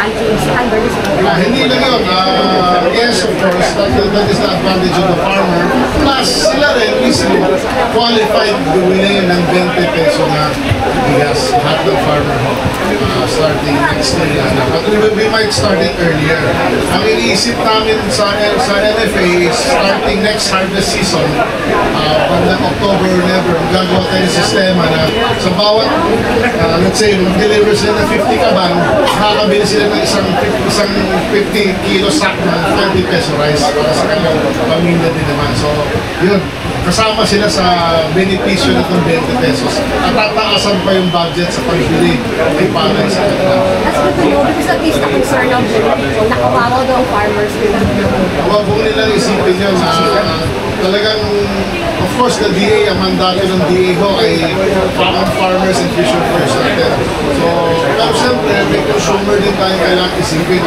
planting standards? Hindi lang yun. Yes, of course, that is the advantage of the farmer. Plus, sila rin mismo qualified gawin ng 20 peso na bigas. Lahat ng farmer starting next year. But we might start it earlier. Ang iniisip namin sa NFA is starting next harvest season, bandang October or never, gagawa tayo ng sistema na sa bawat, let's say, mag-deliver sila ng 50 kaban, makakabili sila ng isang 50 kilo sack ng 20 peso rice para sa kanyang pamilya din naman. So, yun, kasama sila sa benepisyo na itong 20 pesos. At tataasan pa yung budget sa pagbili ay palay sa kanila. That's good to know because at least na-concern ng people, nakawawa daw ang farmers. Huwag po nilang isipin yun na talagang, of course, the DA, ang mandato ng DA ho ay farmers and fisher first natin. So, pero siyempre, may consumer din tayo kailangan isipin.